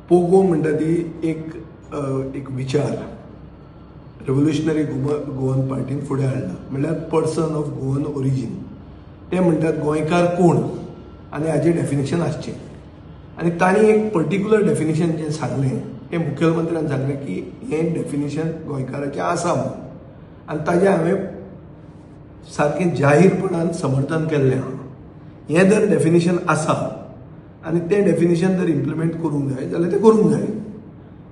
Pogo म्हणटा ती एक विचार रेव्होल्युशनरी गोवन पार्टीन फुडें हाडला, म्हणल्यार पर्सन ऑफ गोवन ओरिजीन. ते म्हणटात गोंयकार कोण आनी हाजें डेफिनेशन आसचें. आनी तांणी एक पर्टिक्युलर डेफिनेशन जें सांगलें तें मुखेलमंत्र्यान सांगलें की हें डेफिनेशन गोंयकाराचें आसा म्हणून. आनी ताजें हांवें सारकें जाहीरपणान समर्थन केल्लें आहा. हें जर डेफिनेशन आसा आनी तें डेफिनेशन जर इम्प्लिमेंट करूंक जाय जाल्यार तें करूंक जाय.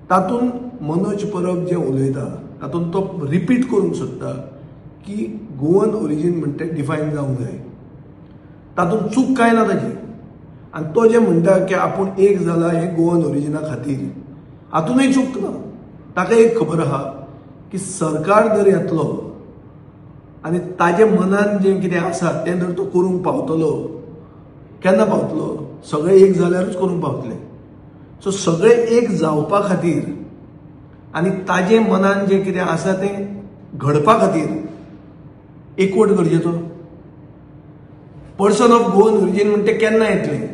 तातूंत मनोज परब जें उलयता तातूंत तो रिपीट करूंक सोदता की गोवन ओरिजीन म्हणटा तें डिफायन जावंक जाय. तातूंत चूक कांय ना ताजी. आनी तो जें म्हणटा की आपूण एक जाला हें गोवन ओरिजिना खातीर, हातूनय चूक ना. ताका एक खबर आहा की सरकार जर येतलो आनी ताजे मनान जें कितें आसा तें जर तो करूंक पावतलो, केन्ना पावतलो? सगळे एक जाल्यारूच करूंक पावतले. सो सगळे एक जावपा खातीर आनी ताजे मनान जें कितें आसा तें घडपा खातीर एकवट गरजेचो. पर्सन ऑफ गोवन ओरिजीन म्हणटा तें केन्ना येतलें?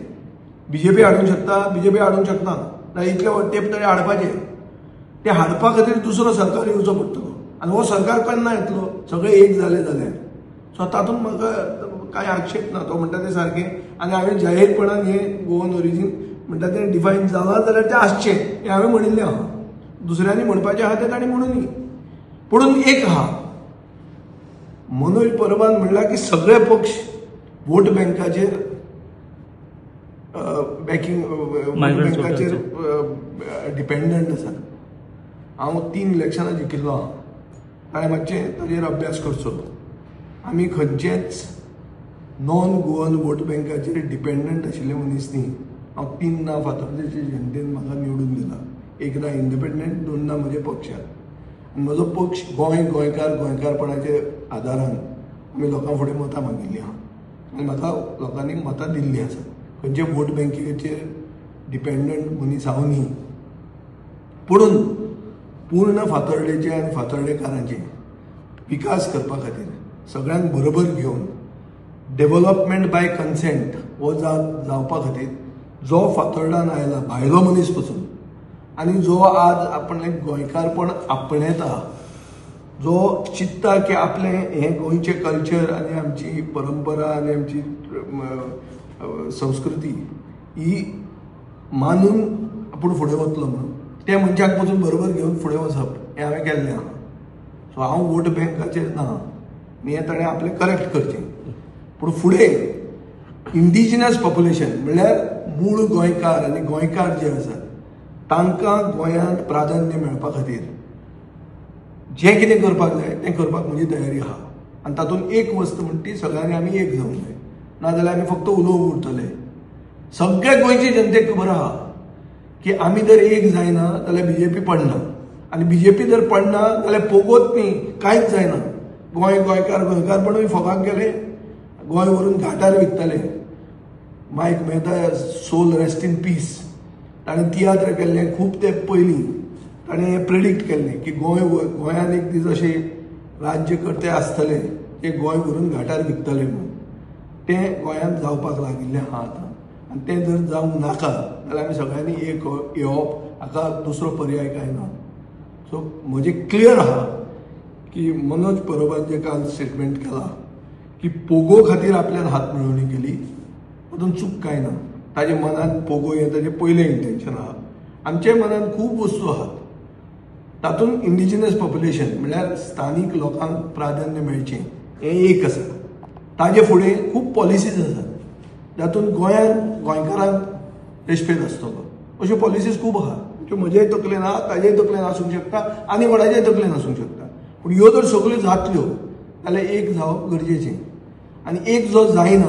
बीजेपी हाडूंक शकता, बीजेपी हाडूंक शकना. जाल्यार इतले तेंप तरी हाडपाचें. ते हाडपा खातीर दुसरो सरकार येवचो पडटलो आनी हो सरकार केन्ना येतलो? सगळे एक जाले जाल्यार. सो तातूंत म्हाका कांय आक्षेप ना. तो म्हणटा तें सारकें. आनी हांवें जाहीरपणान हें गोवन ओरिजीन म्हणटा तें डिफायन जालां जाल्यार तें आसचें हें हांवें म्हणिल्लें आहा. दुसऱ्यांनी म्हणपाचें आहा तें तांणी म्हणुनी. पुणून एक आहा, मनोज परबान म्हणलां की सगळे पक्ष वोट बँकाचेर डिपेंडंट आसा. हांव 3 इलेक्शनां जिखिल्लो आहा. ताणें मातशें ताजेर अभ्यास करचो. आमी खंयचेच नॉन गोवन वोट बँकाचेर डिपेंडंट आशिल्ले मनीस न्ही. हांव 3 फातर्डेचे जनतेन म्हाका निवडून दिला. एकदां इंडिपेंडंट, 2 म्हज्या पक्षान. म्हजो पक्ष गोंयकारपणाच्या आदारान आमी लोकां फुडें मतां मागिल्लीं आहा आनी म्हाका लोकांनी मतां दिल्लीं आसा. खंयचे वोट बँकेचेर डिपेंडंट मनीस हांव न्ही. पुणून पूर्ण फातर्डेचे आनी फातर्डेकारांचे विकास करपा खातीर सगळ्यांक बरोबर घेवन डेव्हलपमेंट बाय कन्सेंट हो जावपा खातीर जो फातर्डान आयला, भायलो मनीस पसून, आनी जो आज आपणें गोंयकारपण आपणेता, जो चित्ता की आपलें हें गोंयचें कल्चर आनी आमची परंपरा आनी आमची संस्कृती ही मानून आपूण फुडें वतलो म्हणून त्या मनशाक पसून बरोबर घेवन फुडें वचप हें हांवें केल्लें आहा. सो हांव वोट बँकाचेर ना. हें ताणें आपलें करेक्ट करचें. पूण फुडें इंडिजिनस पॉप्युलेशन म्हणल्यार मूळ गोंयकार आनी गोंयकार जे आसात तांकां गोंयांत प्राधान्य मेळपा खातीर जें कितें करपाक जाय तें करपाक म्हजी तयारी आहा. आनी तातूंत एक वस्त म्हणटा ती सगळ्यांनी आमी एक जावंक जाय. नाजाल्यार आमी फक्त उलोवंक उरतले. सगळ्या गोंयचे जनतेक खबर आहा की आमी जर एक जायना जाल्यार बीजेपी पडना. आनी बीजेपी जर पडना जाल्यार पोगोत न्ही, कांयच जायना. गोंयकारपणूय फोगाक गेले, गोंय व्हरून घाटार विकतले. मायक Mehta soul rest in peace. ताणें तियात्र केल्लें खूब तेंप पयलीं. ताणें हें प्रेडिक्ट केल्लें की गोंयांत एक दीस अशें राज्यकर्ते आसतले ते गोंय व्हरून घाटार विकतले म्हणून. तें गोंयांत जावपाक लागिल्लें आहा आतां. आनी तें जर जावंक नाका जाल्यार आमी सगळ्यांनी एक येवप, हाका दुसरो पर्याय कांय ना. सो म्हजें क्लियर आहा की मनोज परबान जें काल स्टेटमेंट केला की पोगो खातीर आपल्यान हात मिळवणी केली, तातूंत चूक कांय ना. ताजे मनान पोगो हें ताजें पयलें इंटेंशन आहा. आमचे मनान खूब वस्तू आहात. तातूंत इंडिजिनस पॉप्युलेशन म्हणल्यार स्थानीक लोकांक प्राधान्य मेळचें हें एक आसा. ताजे फुडें खूब पॉलिसीज आसात जातूंत गोंयकारांक रेस्पेद आसतलो. अश्यो पॉलिसीज खूब आहा ज्यो म्हजेय तकलेन आहा, ताजेय तकलेन आसूंक शकता आनी कोणाचेय तकलेन आसूंक शकता. पूण ह्यो जर सगळ्यो जातल्यो जाल्यार एक जावप गरजेचें. आनी एक जो जायना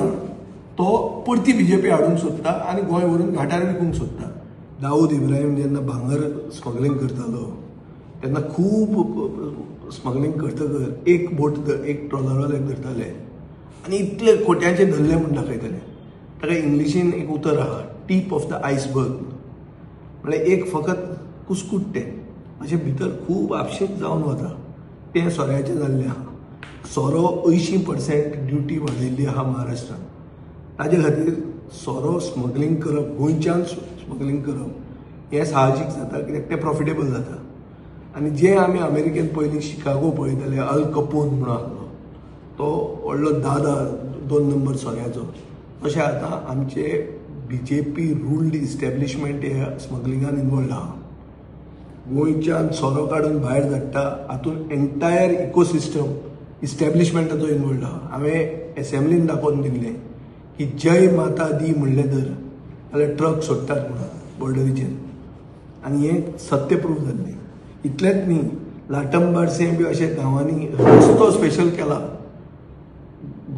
तो परती बीजेपी हाडूंक सोदता आनी गोंय व्हरून घाटार विकूंक सोदता. दाऊद इब्राहीम जेन्ना भांगर स्मगलींग करतालो तेन्ना खूब स्मगलींग करतकर एक बोट एक ट्रॉलरवाल्याक धरताले आनी इतले खोट्यांचे धरले म्हूण दाखयताले. ताका इंग्लिशीन एक उतर आहा, टीप ऑफ द आयसबर्ग. म्हळ्यार एक फकत कुसकुट्टें अशें भितर खूब आपशीक जावन वता. तें सोऱ्याचें जाल्लें आहा. सोरो 80% ड्युटी वाडयल्ली आहा महाराष्ट्रांत. ताजे खातीर सोरो स्मगलींग करप, गोंयच्यान स्मगलींग करप हें साहजीक जाता कित्याक तें प्रॉफिटेबल जाता. आनी जे आमी अमेरिकेन पयलीं शिकागो पळयताले, अल कपोन म्हणून आसलो तो व्हडलो दादा 2 नंबर सोऱ्याचो, तशें आतां आमचे BJP रुल्ड इस्टॅब्लिशमेंट ह्या स्मगलिंगान इनवॉल्ड आहा. गोंयच्यान सोरो काडून भायर धाडटा हातूंत एंटायर इकोसिस्टम इस्टॅब्लिशमेंटाचो इनवॉल्ड आहा. हांवें एसेंब्लीन दाखोवन दिल्लें की जय माता दी म्हणलें जाल्यार ट्रक सोडटात म्हणून बॉर्डरीचेर, आनी हें सत्य प्रूफ जाल्लें. इतलेंच न्ही, लाटंबारसें बी अशें गांवांनी रस्तो स्पेशल केला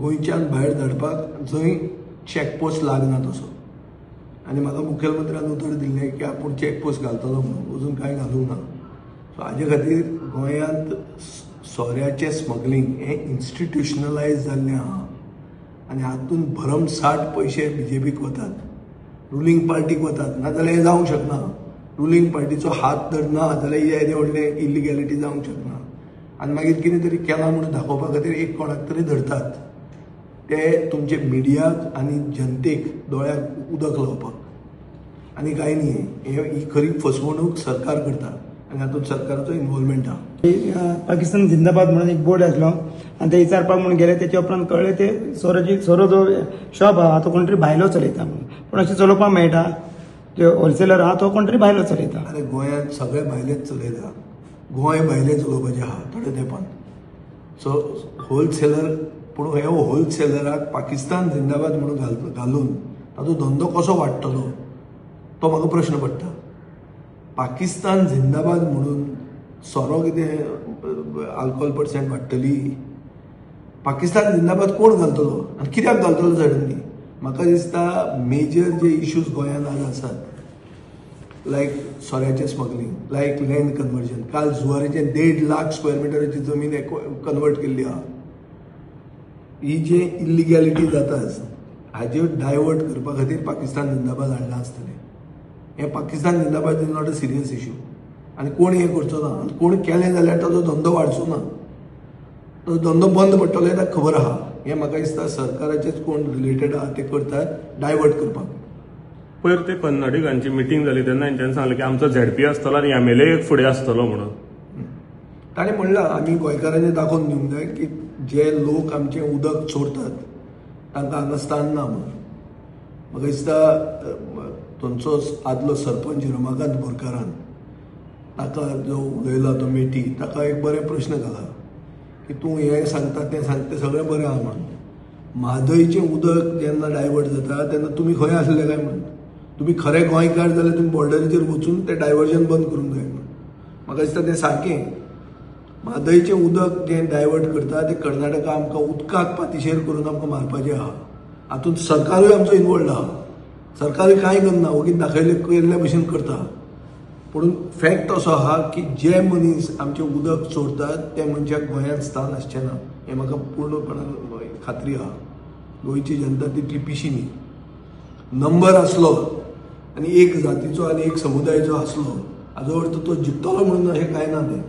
गोंयच्यान भायर धाडपाक जंय चॅकपोस्ट लागना तसो. आनी म्हाका मुखेलमंत्र्यान उतर दिल्लें की आपूण चॅकपोस्ट घालतलो म्हणून, अजून कांय घालूंक ना. सो हाजे खातीर गोंयांत सोऱ्याचें स्मगलींग हें इन्स्टिट्युशनलायज जाल्लें आहा आनी हातूंत भरमसाट पयशे BJPक वतात, रुलींग पार्टीक वतात. नाजाल्यार हें जावंक शकना. रुलींग पार्टीचो हात जर ना जाल्यार हे येदें व्हडलें इलिगॅलिटी जावंक शकना. आनी मागीर कितें तरी केलां म्हणून दाखोवपा खातीर एक कोणाक तरी धरतात, ते तुमचे मिडियाक आनी जनतेक दोळ्याक उदक लावपाक, आनी कांय न्ही. ही खरी फसवणूक सरकार करता आनी हातूंत सरकाराचो इन्वॉल्वमेंट आहा. पाकिस्तान जिंदाबाद म्हणून एक बोर्ड आसलो आनी ते विचारपाक म्हणून गेले, तेचे उपरांत कळ्ळें ते सोरो जो शॉप आहा तो कोण तरी भायलो चलयता म्हणून. पूण अशें चलोवपाक मेळटा जो होलसेलर आहा तो कोण तरी भायलो चलयता. अरे गोंयांत सगळे भायलेच चलयता. गोंय भायले चलोवपाचें आहा थोडे तेंपान. सो होलसेलर, पूण हे होलसेलराक पाकिस्तान जिंदाबाद म्हणून घालून ताचो धंदो कसो वाडटलो तो म्हाका प्रश्न पडटा. पाकिस्तान जिंदाबाद म्हणून सोरो कितें आल्कोहोल पर्सेंट वाडटली? पाकिस्तान जिंदाबाद कोण घालतलो आनी कित्याक घालतलो सडनली? म्हाका दिसता मेजर जे इश्यूज गोंयांत आज आसात, लायक सोऱ्याचें स्मगलींग, लायक लँड कन्वर्जन. काल जुवारीचें 1.5 लाख स्क्वेअर मिटराची जमीन कन्वर्ट केल्ली आहा. ही जे इलिगॅलिटी जाताच हाजेर डायवर्ट करपा खातीर पाकिस्तान जिंदाबाद हाडला आसतलें. हें पाकिस्तान जिंदाबाद is not a serious issue आनी कोण हें करचो ना. आनी कोण केलें जाल्यार ताचो धंदो वाडचो ना, तो धंदो बंद पडटलो हें ताका खबर आहा. हें म्हाका दिसता सरकाराचेच कोण रिलेटेड आहा ते करतात डायवर्ट करपाक. पयर ते कर्नाटकांची मिटींग जाली तेन्ना हांच्यानी सांगलें की आमचो ZP आसतलो आनी MLA फुडें आसतलो म्हणून. ताणें म्हणलां आमी गोंयकारांनी दाखोवन दिवंक जाय की जे लोक आमचें उदक चोरतात तांकां हांगा स्थान ना म्हणून. म्हाका दिसता थंयचो आदलो सरपंच रमाकांत बोरकारान ताका जो उलयला तो मेटी, ताका एक बरें प्रश्न घाला की तूं हें सांगता तें सांगता सगळें बरें आहा म्हणून, म्हादयचें उदक जेन्ना डायवर्ट जाता तेन्ना तुमी खंय आसले काय म्हणून. तुमी खरे गोंयकार जाल्यार तुमी बॉर्डरीचेर वचून तें डायवर्जन बंद करूंक जाय म्हणून. म्हाका दिसता तें सारकें. म्हादयचें उदक जें डायवर्ट करता तें कर्नाटका आमकां उदकाक पातीशेर करून आमकां मारपाचें आहा. हातूंत सरकारूय आमचो इनवॉल्ड आहा. सरकारूय कांय करना, ओगीच दाखयले केल्ल्या भशेन करता. पूण फॅक्ट असो आहा की जे मनीस आमचें उदक चोरतात त्या मनशाक गोंयांत स्थान आसचें ना हें म्हाका पूर्णपणान खात्री आहा. गोंयची जनता तितली पिशी न्ही. नंबर आसलो आनी एक जातीचो आनी एक समुदायाचो आसलो हाजो अर्थ तो जिखतलो म्हणून अशें कांय ना. तें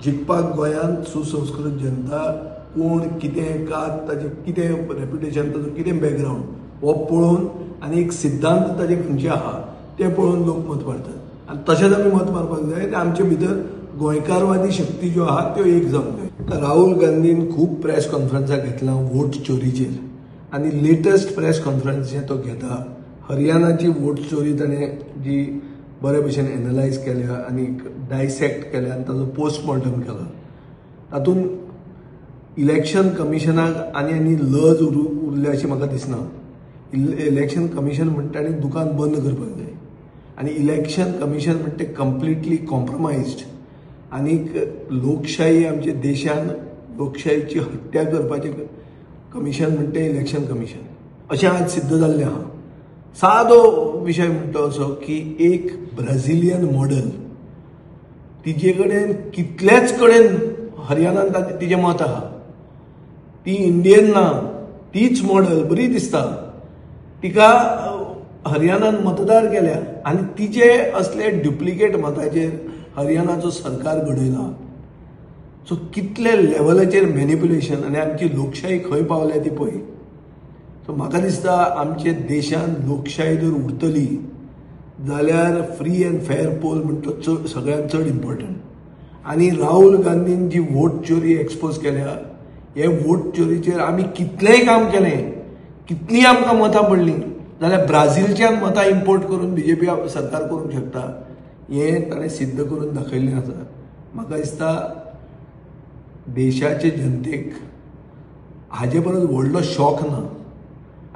जिखपाक गोंयांत सुसंस्कृत जनता कोण कितें कात ताजें कितें रेप्युटेशन ताजो कितें बॅकग्रावंड हो पळोवन आनी एक सिद्धांत ताजे खंयचे आहा तें पळोवन लोक मत मारतात. आनी तशेंच आमी मत मारपाक जाय. ते आमचे भितर गोंयकारवादी शक्ती ज्यो आहा त्यो एक जावंक जाय. राहुल गांधीन खूब प्रेस कॉन्फरन्सां घेतल्या वोट चोरीचेर आनी लेटस्ट प्रेस कॉन्फरन्स जे तो घेता हरियाणाची वोट चोरी ताणें जी बरे भशेन एनालायज केल्या आनी डायसेक्ट केल्या आनी ताजो पोस्टमॉर्टम केला. तातूंत इलेक्शन कमिशनाक आनी लज उरले अशें म्हाका दिसना. इलेक्शन कमिशन म्हणटा आनी दुकान बंद करपाक जाय आनी इलेक्शन कमिशन म्हणटा तें कंप्लिटली कॉम्प्रमायज्ड. आनीक लोकशाही आमच्या देशान लोकशाहीची हत्या करपाचें कमिशन म्हणटा तें इलेक्शन कमिशन अशें आज सिद्ध जाल्लें आहा. सादो विशय म्हणटा असो की एक ब्राझिलियन मॉडल तिचे कडेन कितलेच कडेन हरियाणांत तिचें मत आहा. ती इंडियन ना, तीच मॉडल बरी दिसता. तिका हरियाणान मतदार केल्या आनी तिचे असले ड्युप्लिकेट मताचेर हरियाणाचो सरकार घडयला. सो कितले लेवलाचेर मॅनिप्युलेशन आनी आमची लोकशाही खंय पावल्या ती पळय. सो म्हाका दिसता आमचे देशान लोकशाही जर उरतली जाल्यार फ्री अँड फेअर पोल म्हणटा तो सगळ्यांत चड इम्पॉर्टंट. आनी राहुल गांधीन जी वोट चोरी एक्सपोज केल्या, हे वोट चोरीचेर आमी कितलेंय काम केलें, कितलीं आमकां मतां पडलीं जाल्यार ब्राझीलच्यान मतां इम्पोर्ट करून बीजेपी सरकार करूंक शकता, हें ताणें सिद्ध करून दाखयल्लें आसा. म्हाका दिसता देशाचे जनतेक हाजे परस व्हडलो शॉक ना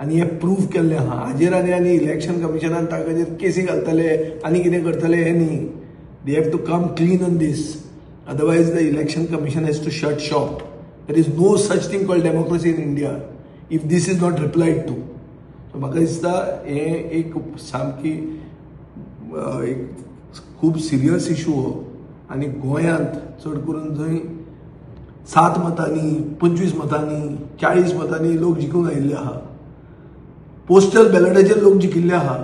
आनी हें प्रूव्ह केल्लें आहा. हाजेर आनी इलेक्शन कमिशनान ताजेर केसी घालतले आनी कितें करतले हें न्ही. They have to come clean on this, otherwise the election commission has to shut shop. There is no such thing called democracy in India if this is not replied to. So म्हाका दिसता हें एक सामकी एक खूब serious issue हो. आनी गोंयांत चड करून जंय 7 मतांनी 25 मतांनी 40 मतांनी लोक जिखून आयिल्ले आहा, पोस्टल बॅलटाचेर लोक जिखिल्ले आहा,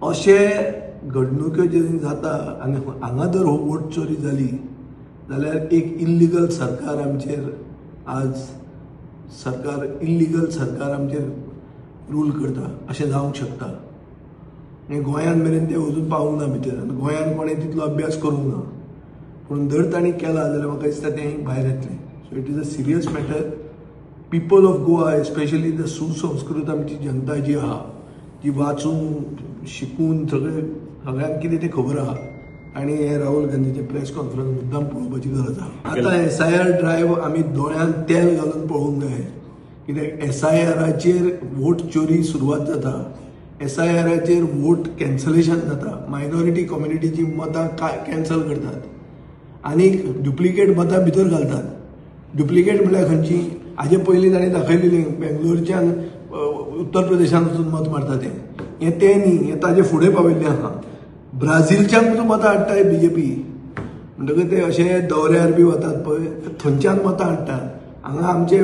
अशे घडणुक्यो जे जाता आनी हांगा जर हो वोट चोरी जाली जाल्यार एक इल्लिगल सरकार आमचेर इल्लिगल सरकार आमचेर रूल करता अशें जावंक शकता. आनी गोंयांत मेरेन ते अजून पावूंक ना भितर, आनी गोंयांत कोणें तितलो अभ्यास करूंक ना. पूण जर तांणी केला जाल्यार म्हाका दिसता तें भायर येतलें. So it is a serious matter. People of Goa especially the सुसंस्कृत आमची जनता जी आहा, जी वाचून शिकून सगळ्यांक कितें तें खबर आहा, आनी हे राहुल गांधीचे प्रेस कॉन्फरन्स मुद्दाम पळोवपाची गरज आहा. आतां SIR ड्रायव्ह आमी दोळ्यांत तेल घालून पळोवंक जाय, कित्याक SIRाचेर वोट चोरी सुरवात जाता, SIRाचेर वोट कॅन्सलेशन जाता, मायनॉरिटी कम्युनिटीची मतां कॅन्सल करतात आनी डुप्लिकेट मतां भितर घालतात. डुप्लिकेट म्हळ्यार खंयची, हाजे पयलीं ताणें दाखयलेली बेंगलोरच्यान उत्तर प्रदेशान वचून मत मारता तें न्ही, हें ताजे फुडें पावयल्लें आहा. ब्राझीलच्यान वचून मतां हाडटाय BJP म्हणटकच ते अशे दौऱ्यार बी वतात पळय, थंयच्यान मतां हाडटात. हांगा आमचे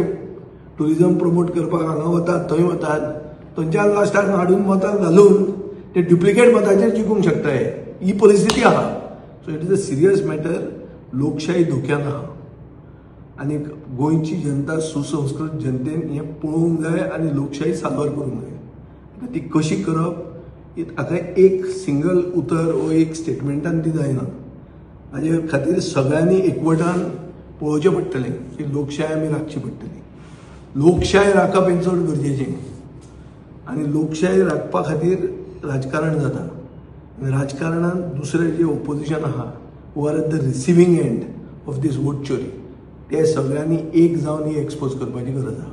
टुरिजम प्रमोट करपाक हांगा वतात, थंय वतात, थंयच्यान लास्टाक हाडून मतां घालून ते डुप्लिकेट मतांचेर जिखूंक शकताय. ही परिस्थिती आहा. So it is a serious matter. लोकशाही धोक्यान आहा आनी गोंयची जनता सुसंस्कृत जनतेन हें पळोवंक जाय आनी लोकशाही सादर करूंक जाय. ती कशी करप आतां एक सिंगल उतर वो एक स्टेटमेंटान ती जायना. हाजे खातीर सगळ्यांनी एकवटान पळोवचें पडटलें की लोकशाय आमी राखची पडटली. लोकशाय राखप हें चड गरजेचें आनी लोकशाय राखपा खातीर राजकारण जाता. राजकारणांत दुसरे जे ओपोजिशन आहा who are at the receiving end of these vote चोरी, ते सगळ्यांनी एक जावन ही एक्सपोज करपाची गरज आहा.